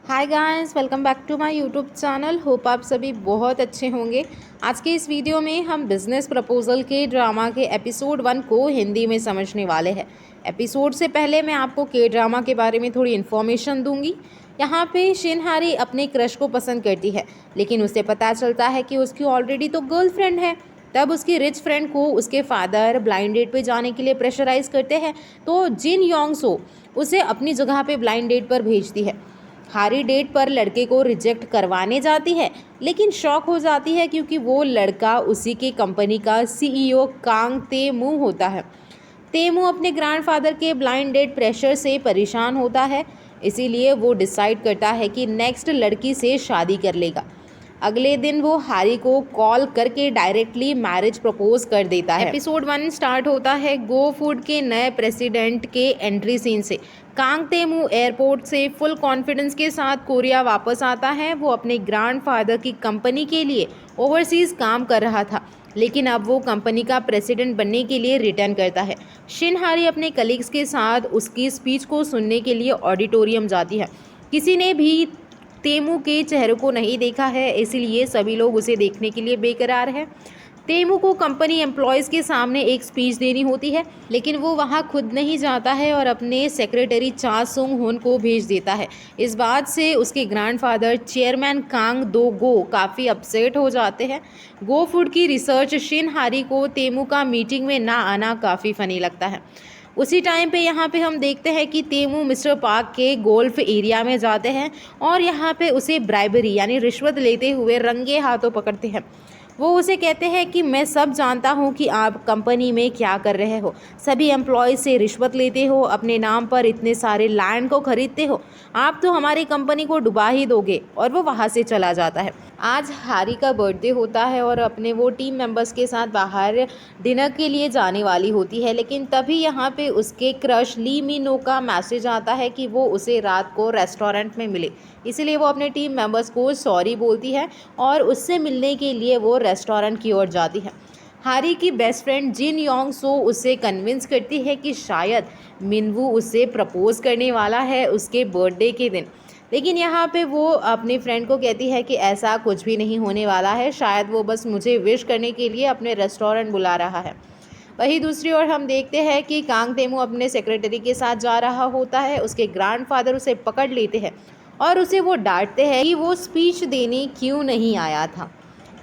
Hi guys, welcome back to my YouTube channel. Hope आप सभी बहुत अच्छे होंगे। आज के इस वीडियो में हम बिजनेस प्रपोजल के ड्रामा के एपिसोड 1 को हिंदी में समझने वाले हैं। एपिसोड से पहले मैं आपको के ड्रामा के बारे में थोड़ी इन्फॉर्मेशन दूंगी। यहाँ पे शिनहारी अपने क्रश को पसंद करती है, लेकिन उसे पता चलता है कि उसकी ऑलरेडी तो गर्लफ्रेंड है। तब उसकी रिच फ्रेंड को उसके फादर ब्लाइंड डेट पे जाने के लिए प्रेशराइज करते हैं, तो जिन योंग सो उसे अपनी जगह पे ब्लाइंड डेट पर भेजती है। हारी डेट पर लड़के को रिजेक्ट करवाने जाती है, लेकिन शॉक हो जाती है क्योंकि वो लड़का उसी की कंपनी का सीईओ कांग तेमू होता है। तेमू अपने ग्रैंडफादर के ब्लाइंड डेट प्रेशर से परेशान होता है, इसीलिए वो डिसाइड करता है कि नेक्स्ट लड़की से शादी कर लेगा। अगले दिन वो हारी को कॉल करके डायरेक्टली मैरिज प्रपोज कर देता है। एपिसोड 1 स्टार्ट होता है गो फूड के नए प्रेसिडेंट के एंट्री सीन से। कांग तेमू एयरपोर्ट से फुल कॉन्फिडेंस के साथ कोरिया वापस आता है। वो अपने ग्रैंडफादर की कंपनी के लिए ओवरसीज काम कर रहा था, लेकिन अब वो कंपनी का प्रेसिडेंट बनने के लिए रिटर्न करता है। शिनहारी अपने कलीग्स के साथ उसकी स्पीच को सुनने के लिए ऑडिटोरियम जाती है। किसी ने भी तेमू के चेहरे को नहीं देखा है, इसलिए सभी लोग उसे देखने के लिए बेकरार हैं। तेमू को कंपनी एम्प्लॉयज़ के सामने एक स्पीच देनी होती है, लेकिन वो वहाँ खुद नहीं जाता है और अपने सेक्रेटरी चा सुंग हुन को भेज देता है। इस बात से उसके ग्रैंडफादर चेयरमैन कांग दो गो काफ़ी अपसेट हो जाते हैं। गो फूड की रिसर्च शिनहारी को तेमू का मीटिंग में ना आना काफ़ी फ़नी लगता है। उसी टाइम पे यहाँ पे हम देखते हैं कि तेमू मिस्टर पार्क के गोल्फ एरिया में जाते हैं और यहाँ पे उसे ब्राइबरी यानी रिश्वत लेते हुए रंगे हाथों पकड़ते हैं। वो उसे कहते हैं कि मैं सब जानता हूँ कि आप कंपनी में क्या कर रहे हो, सभी एम्प्लॉय से रिश्वत लेते हो, अपने नाम पर इतने सारे लैंड को खरीदते हो, आप तो हमारी कंपनी को डुबा ही दोगे। और वो वहाँ से चला जाता है। आज हारी का बर्थडे होता है और अपने वो टीम मेंबर्स के साथ बाहर डिनर के लिए जाने वाली होती है, लेकिन तभी यहाँ पे उसके क्रश ली मिनो का मैसेज आता है कि वो उसे रात को रेस्टोरेंट में मिले। इसीलिए वो अपने टीम मेंबर्स को सॉरी बोलती है और उससे मिलने के लिए वो रेस्टोरेंट की ओर जाती है। हारी की बेस्ट फ्रेंड जिन योंग सो उसे कन्विंस करती है कि शायद मिनवू उसे प्रपोज करने वाला है उसके बर्थडे के दिन, लेकिन यहाँ पे वो अपनी फ्रेंड को कहती है कि ऐसा कुछ भी नहीं होने वाला है, शायद वो बस मुझे विश करने के लिए अपने रेस्टोरेंट बुला रहा है। वहीं दूसरी ओर हम देखते हैं कि कांग तेमू अपने सेक्रेटरी के साथ जा रहा होता है। उसके ग्रैंडफादर उसे पकड़ लेते हैं और उसे वो डांटते हैं कि वो स्पीच देने क्यों नहीं आया था।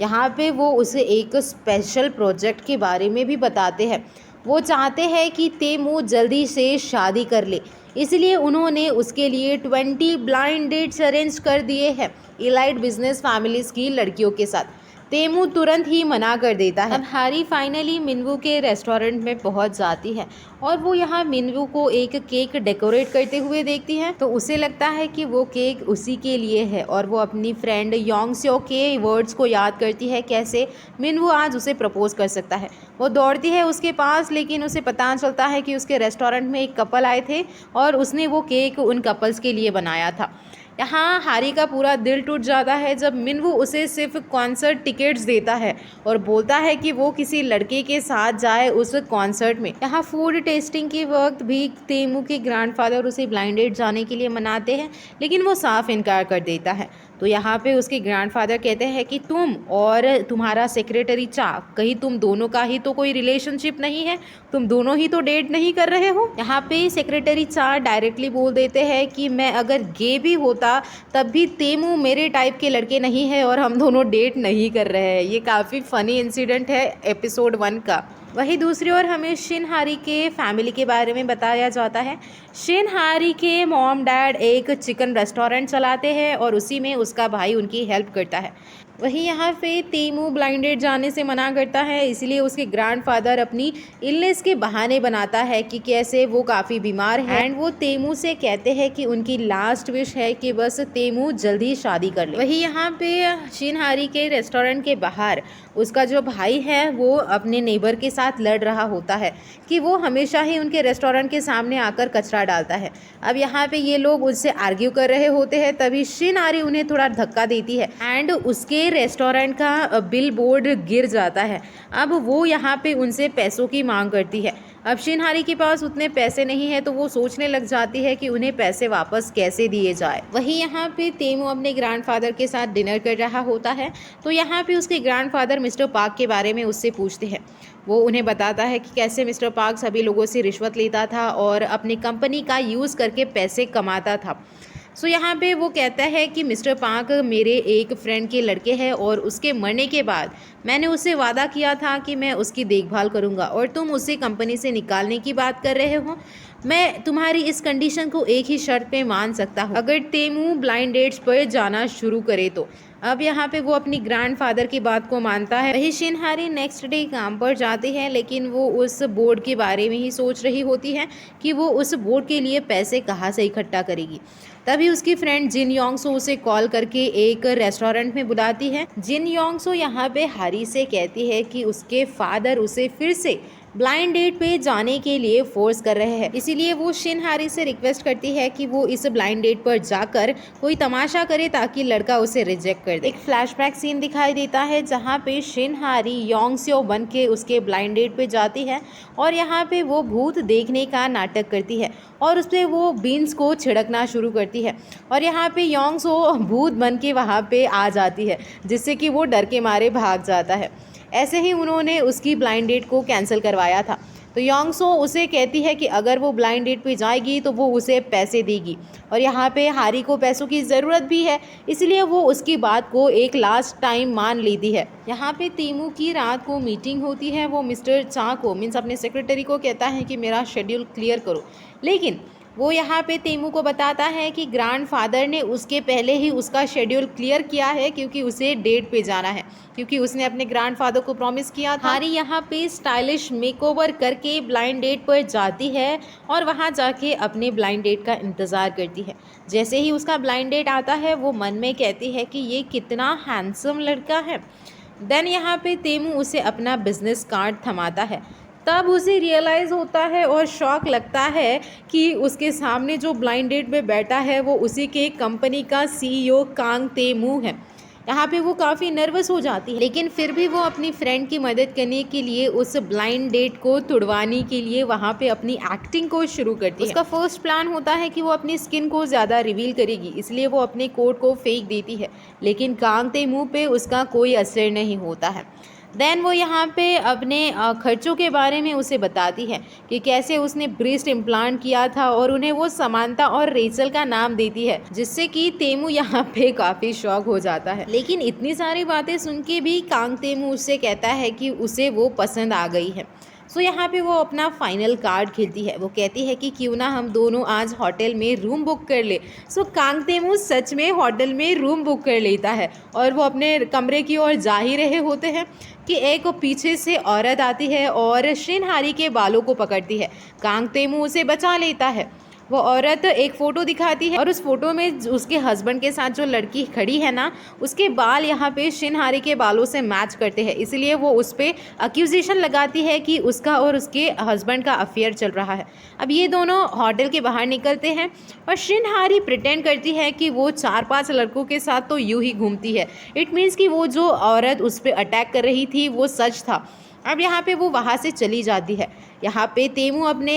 यहाँ पे वो उसे एक स्पेशल प्रोजेक्ट के बारे में भी बताते हैं। वो चाहते हैं कि तेमू जल्दी से शादी कर ले, इसलिए उन्होंने उसके लिए 20 ब्लाइंड डेट्स अरेंज कर दिए हैं इलाइट बिजनेस फैमिलीज़ की लड़कियों के साथ। तेमू तुरंत ही मना कर देता है। अब हारी फाइनली मिनवू के रेस्टोरेंट में पहुंच जाती है और वो यहाँ मिनवू को एक केक डेकोरेट करते हुए देखती है, तो उसे लगता है कि वो केक उसी के लिए है और वो अपनी फ्रेंड योंग स्यो के वर्ड्स को याद करती है कैसे मिनवू आज उसे प्रपोज कर सकता है। वो दौड़ती है उसके पास, लेकिन उसे पता चलता है कि उसके रेस्टोरेंट में एक कपल आए थे और उसने वो केक उन कपल्स के लिए बनाया था। यहाँ हारी का पूरा दिल टूट जाता है जब मिनवू उसे सिर्फ कॉन्सर्ट टिकट्स देता है और बोलता है कि वो किसी लड़के के साथ जाए उस कॉन्सर्ट में। यहाँ फूड टेस्टिंग के वक्त भी तेमू के ग्रैंडफादर उसे ब्लाइंड डेट जाने के लिए मनाते हैं, लेकिन वो साफ इनकार कर देता है। तो यहाँ पे उसके ग्रैंडफादर कहते हैं कि तुम और तुम्हारा सेक्रेटरी चा, कहीं तुम दोनों का ही तो कोई रिलेशनशिप नहीं है, तुम दोनों ही तो डेट नहीं कर रहे हो। यहाँ पे सेक्रेटरी चा डायरेक्टली बोल देते हैं कि मैं अगर गे भी होता तब भी तेमू मेरे टाइप के लड़के नहीं है और हम दोनों डेट नहीं कर रहे हैं। ये काफ़ी फ़नी इंसिडेंट है एपिसोड 1 का। वहीं दूसरी ओर हमें शिनहारी के फैमिली के बारे में बताया जाता है। शिनहारी के मॉम डैड एक चिकन रेस्टोरेंट चलाते हैं और उसी में उसका भाई उनकी हेल्प करता है। वहीं यहाँ पे तेमू ब्लाइंड डेट जाने से मना करता है, इसलिए उसके ग्रैंडफादर अपनी इलनेस के बहाने बनाता है कि कैसे वो काफ़ी बीमार है एंड वो तेमू से कहते हैं कि उनकी लास्ट विश है कि बस तेमू जल्दी शादी कर ले। वहीं यहाँ पे शिनहारी के रेस्टोरेंट के बाहर उसका जो भाई है वो अपने नेबर के साथ लड़ रहा होता है कि वो हमेशा ही उनके रेस्टोरेंट के सामने आकर कचरा डालता है। अब यहाँ पे ये लोग उससे आर्ग्यू कर रहे होते हैं, तभी शिनहारी उन्हें थोड़ा धक्का देती है एंड उसके रेस्टोरेंट का बिल बोर्ड गिर जाता है। अब वो यहाँ पे उनसे पैसों की मांग करती है। अब शिनहारी के पास उतने पैसे नहीं है तो वो सोचने लग जाती है कि उन्हें पैसे वापस कैसे दिए जाए। वहीं यहाँ पे तेमू अपने ग्रैंडफादर के साथ डिनर कर रहा होता है तो यहाँ पे उसके ग्रैंडफादर मिस्टर पार्क के बारे में उससे पूछते हैं। वो उन्हें बताता है कि कैसे मिस्टर पार्क सभी लोगों से रिश्वत लेता था और अपनी कंपनी का यूज़ करके पैसे कमाता था। सो यहाँ पे वो कहता है कि मिस्टर पार्क मेरे एक फ्रेंड के लड़के हैं और उसके मरने के बाद मैंने उससे वादा किया था कि मैं उसकी देखभाल करूँगा और तुम उसे कंपनी से निकालने की बात कर रहे हो। मैं तुम्हारी इस कंडीशन को एक ही शर्त पे मान सकता हूँ, अगर तेमू ब्लाइंड डेट्स पर जाना शुरू करे तो। अब यहाँ पे वो अपनी ग्रैंडफादर की बात को मानता है। वही शिनहारी नेक्स्ट डे काम पर जाती है लेकिन वो उस बोर्ड के बारे में ही सोच रही होती है कि वो उस बोर्ड के लिए पैसे कहाँ से इकट्ठा करेगी। तभी उसकी फ्रेंड जिन योंगसो उसे कॉल करके एक रेस्टोरेंट में बुलाती है। जिन योंगसो यहाँ पे हारी से कहती है कि उसके फादर उसे फिर से ब्लाइंड डेट पे जाने के लिए फोर्स कर रहे हैं, इसीलिए वो शिनहारी से रिक्वेस्ट करती है कि वो इस ब्लाइंड डेट पर जाकर कोई तमाशा करे ताकि लड़का उसे रिजेक्ट कर दे। एक फ्लैशबैक सीन दिखाई देता है जहाँ पे शिनहारी योंगस्यो बन के उसके ब्लाइंड डेट पे जाती है और यहाँ पे वो भूत देखने का नाटक करती है और उस पर वो बीन्स को छिड़कना शुरू करती है और यहाँ पे योंगसो भूत बन के वहाँ पे आ जाती है जिससे कि वो डर के मारे भाग जाता है। ऐसे ही उन्होंने उसकी ब्लाइंड डेट को कैंसिल करवाया था। तो योंगसो उसे कहती है कि अगर वो ब्लाइंड डेट पे जाएगी तो वो उसे पैसे देगी और यहाँ पे हारी को पैसों की ज़रूरत भी है, इसलिए वो उसकी बात को एक लास्ट टाइम मान लेती है। यहाँ पे तेमू की रात को मीटिंग होती है। वो मिस्टर चा को मीन्स अपने सेक्रेटरी को कहता है कि मेरा शेड्यूल क्लियर करो, लेकिन वो यहाँ पे तेमू को बताता है कि ग्रैंडफादर ने उसके पहले ही उसका शेड्यूल क्लियर किया है क्योंकि उसे डेट पे जाना है, क्योंकि उसने अपने ग्रैंडफादर को प्रॉमिस किया था। हारी यहाँ पे स्टाइलिश मेकओवर करके ब्लाइंड डेट पर जाती है और वहाँ जाके अपने ब्लाइंड डेट का इंतज़ार करती है। जैसे ही उसका ब्लाइंड डेट आता है वो मन में कहती है कि ये कितना हैंडसम लड़का है। देन यहाँ पे तेमू उसे अपना बिजनेस कार्ड थमाता है। तब उसे रियलाइज़ होता है और शॉक लगता है कि उसके सामने जो ब्लाइंड डेट में बैठा है वो उसी के कंपनी का सीईओ कांग तेमू है। यहाँ पे वो काफ़ी नर्वस हो जाती है लेकिन फिर भी वो अपनी फ्रेंड की मदद करने के लिए उस ब्लाइंड डेट को तुड़वाने के लिए वहाँ पे अपनी एक्टिंग को शुरू करती है। उसका फर्स्ट प्लान होता है कि वो अपनी स्किन को ज़्यादा रिवील करेगी, इसलिए वो अपने कोट को फेंक देती है, लेकिन कांग तेमू पे उसका कोई असर नहीं होता है। देन वो यहाँ पे अपने खर्चों के बारे में उसे बताती है कि कैसे उसने ब्रेस्ट इम्प्लांट किया था और उन्हें वो समांता और रेचल का नाम देती है, जिससे कि तेमू यहाँ पे काफ़ी शॉक हो जाता है। लेकिन इतनी सारी बातें सुन के भी कांग तेमू उससे कहता है कि उसे वो पसंद आ गई है। सो यहाँ पे वो अपना फाइनल कार्ड खेलती है। वो कहती है कि क्यों ना हम दोनों आज होटल में रूम बुक कर ले। सो कांग तेमू सच में होटल में रूम बुक कर लेता है और वो अपने कमरे की ओर जा ही रहे होते हैं कि एक पीछे से औरत आती है और शिनहारी के बालों को पकड़ती है। कांग तेमू उसे बचा लेता है। वो औरत एक फ़ोटो दिखाती है और उस फोटो में उसके हस्बैंड के साथ जो लड़की खड़ी है ना, उसके बाल यहाँ पे शिनहारी के बालों से मैच करते हैं, इसलिए वो उस पर अक्यूजेशन लगाती है कि उसका और उसके हस्बैंड का अफेयर चल रहा है। अब ये दोनों होटल के बाहर निकलते हैं और शिनहारी प्रिटेंड करती है कि वो 4-5 लड़कों के साथ तो यूँ ही घूमती है। इट मीन्स कि वो जो औरत उस पर अटैक कर रही थी वो सच था। अब यहाँ पे वो वहाँ से चली जाती है। यहाँ पे तेमू अपने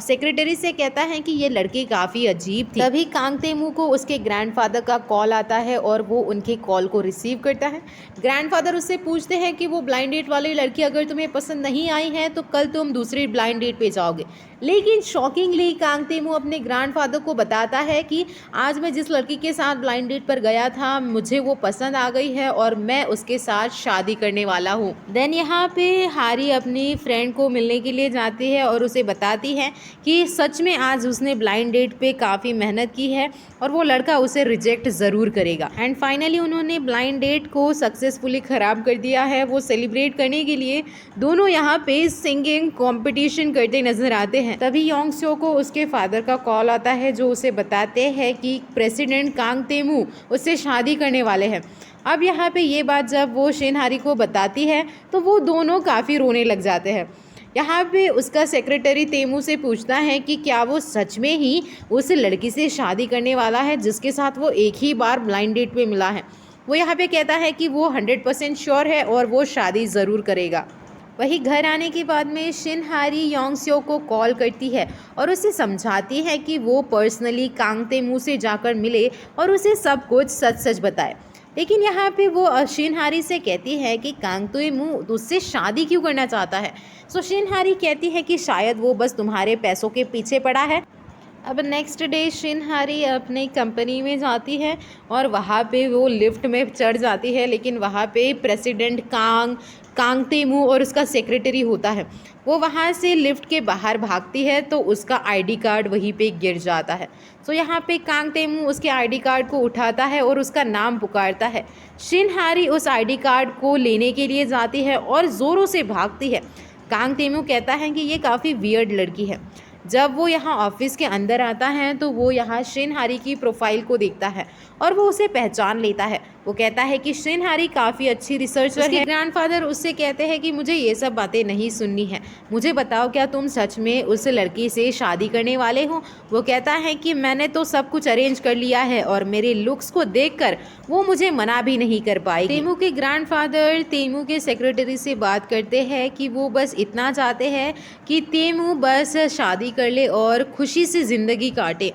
सेक्रेटरी से कहता है कि ये लड़की काफ़ी अजीब थी। तभी कांग तेमू को उसके ग्रैंडफादर का कॉल आता है और वो उनके कॉल को रिसीव करता है। ग्रैंडफादर उससे पूछते हैं कि वो ब्लाइंड डेट वाली लड़की अगर तुम्हें पसंद नहीं आई है तो कल तुम दूसरी ब्लाइंड डेट पे जाओगे। लेकिन शॉकिंगली कांग तेमू अपने ग्रैंडफादर को बताता है कि आज मैं जिस लड़की के साथ ब्लाइंड डेट पर गया था मुझे वो पसंद आ गई है और मैं उसके साथ शादी करने वाला हूँ। देन यहाँ पे हारी अपनी फ्रेंड को मिलने के लिए जाती है और उसे बताती है कि सच में आज उसने ब्लाइंड डेट पे काफ़ी मेहनत की है और वो लड़का उसे रिजेक्ट ज़रूर करेगा। एंड फाइनली उन्होंने ब्लाइंड डेट को सक्सेसफुली ख़राब कर दिया है। वो सेलिब्रेट करने के लिए दोनों यहाँ पे सिंगिंग कॉम्पिटिशन करते नज़र आते हैं। तभी योंगस्यो को उसके फादर का कॉल आता है जो उसे बताते हैं कि प्रेसिडेंट कांग तेमू उससे शादी करने वाले हैं। अब यहाँ पे ये बात जब वो शिनहारी को बताती है तो वो दोनों काफ़ी रोने लग जाते हैं। यहाँ पे उसका सेक्रेटरी तेमू से पूछता है कि क्या वो सच में ही उस लड़की से शादी करने वाला है जिसके साथ वो एक ही बार ब्लाइंड डेट पे मिला है। वो यहाँ पे कहता है कि वो 100% श्योर है और वो शादी ज़रूर करेगा। वही घर आने के बाद में शिन हारी योंग स्यो को कॉल करती है और उसे समझाती है कि वो पर्सनली कांग तेमू से जाकर मिले और उसे सब कुछ सच सच बताए। लेकिन यहाँ पे वो शिन हारी से कहती है कि कांग तेमू उससे शादी क्यों करना चाहता है। सो शिन हारी कहती है कि शायद वो बस तुम्हारे पैसों के पीछे पड़ा है। अब नेक्स्ट डे शिन हारी अपनी कंपनी में जाती है और वहाँ पे वो लिफ्ट में चढ़ जाती है, लेकिन वहाँ पे प्रेसिडेंट कांग तेमू और उसका सेक्रेटरी होता है। वो वहाँ से लिफ्ट के बाहर भागती है तो उसका आईडी कार्ड वहीं पे गिर जाता है। तो यहाँ पे कांग तेमू उसके आईडी कार्ड को उठाता है और उसका नाम पुकारता है। शिन हारी उस आईडी कार्ड को लेने के लिए जाती है और ज़ोरों से भागती है। कांग तेमू कहता है कि ये काफ़ी वियर्ड लड़की है। जब वो यहाँ ऑफिस के अंदर आता है तो वो यहाँ शिन हारी की प्रोफाइल को देखता है और वो उसे पहचान लेता है। वो कहता है कि शिन हारी काफ़ी अच्छी रिसर्चर है। ग्रैंडफादर उससे कहते हैं कि मुझे ये सब बातें नहीं सुननी है, मुझे बताओ क्या तुम सच में उस लड़की से शादी करने वाले हो। वो कहता है कि मैंने तो सब कुछ अरेंज कर लिया है और मेरे लुक्स को देखकर वो मुझे मना भी नहीं कर पाएगी। तेमू के ग्रैंडफादर तेमू के सेक्रेटरी से बात करते हैं कि वो बस इतना चाहते हैं कि तेमू बस शादी कर ले और खुशी से ज़िंदगी काटे।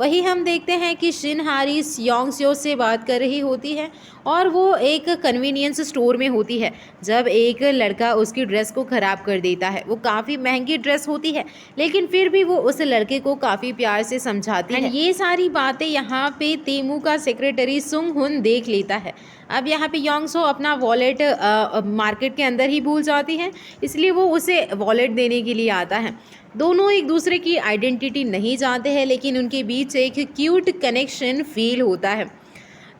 वही हम देखते हैं कि शिन हारी योंग स्यो से बात कर रही होती है और वो एक कन्वीनियंस स्टोर में होती है जब एक लड़का उसकी ड्रेस को ख़राब कर देता है। वो काफ़ी महंगी ड्रेस होती है लेकिन फिर भी वो उस लड़के को काफ़ी प्यार से समझाती है। ये सारी बातें यहाँ पे तेमू का सेक्रेटरी सुंग हुन देख लेता है। अब यहाँ पे योंग सो अपना वॉलेट मार्केट के अंदर ही भूल जाती है, इसलिए वो उसे वॉलेट देने के लिए आता है। दोनों एक दूसरे की आइडेंटिटी नहीं जानते हैं लेकिन उनके बीच एक क्यूट कनेक्शन फील होता है।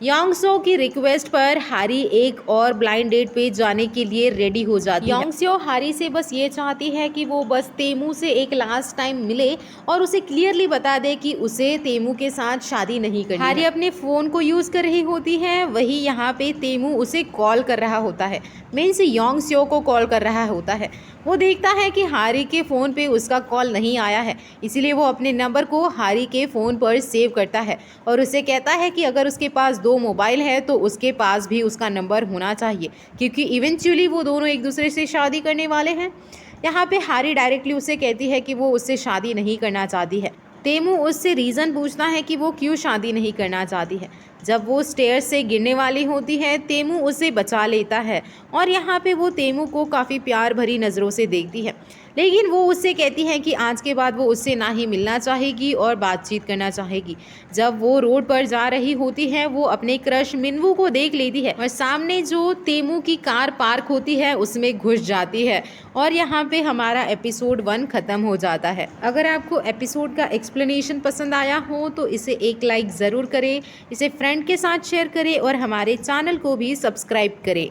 योंग सो की रिक्वेस्ट पर हारी एक और ब्लाइंड डेट पे जाने के लिए रेडी हो जाती है। योंग सो हारी से बस ये चाहती है कि वो बस तेमू से एक लास्ट टाइम मिले और उसे क्लियरली बता दे कि उसे तेमू के साथ शादी नहीं करनी। हारी अपने फ़ोन को यूज़ कर रही होती है, वही यहाँ पे तेमू उसे कॉल कर रहा होता है, मीन्स योंग सो को कॉल कर रहा होता है। वो देखता है कि हारी के फ़ोन पे उसका कॉल नहीं आया है, इसीलिए वो अपने नंबर को हारी के फ़ोन पर सेव करता है और उसे कहता है कि अगर उसके पास 2 मोबाइल है तो उसके पास भी उसका नंबर होना चाहिए, क्योंकि इवेंचुअली वो दोनों एक दूसरे से शादी करने वाले हैं। यहाँ पे हारी डायरेक्टली उससे कहती है कि वो उससे शादी नहीं करना चाहती है। तेमू उससे रीज़न पूछता है कि वो क्यों शादी नहीं करना चाहती है। जब वो स्टेयर्स से गिरने वाली होती है तेमू उसे बचा लेता है और यहाँ पे वो तेमू को काफ़ी प्यार भरी नज़रों से देखती है, लेकिन वो उससे कहती है कि आज के बाद वो उससे ना ही मिलना चाहेगी और बातचीत करना चाहेगी। जब वो रोड पर जा रही होती है वो अपने क्रश मिनवू को देख लेती है और सामने जो तेमू की कार पार्क होती है उसमें घुस जाती है और यहाँ पे हमारा एपिसोड 1 ख़त्म हो जाता है। अगर आपको एपिसोड का एक्सप्लेनेशन पसंद आया हो तो इसे एक लाइक ज़रूर करें, इसे फ्रेंड के साथ शेयर करें और हमारे चैनल को भी सब्सक्राइब करें।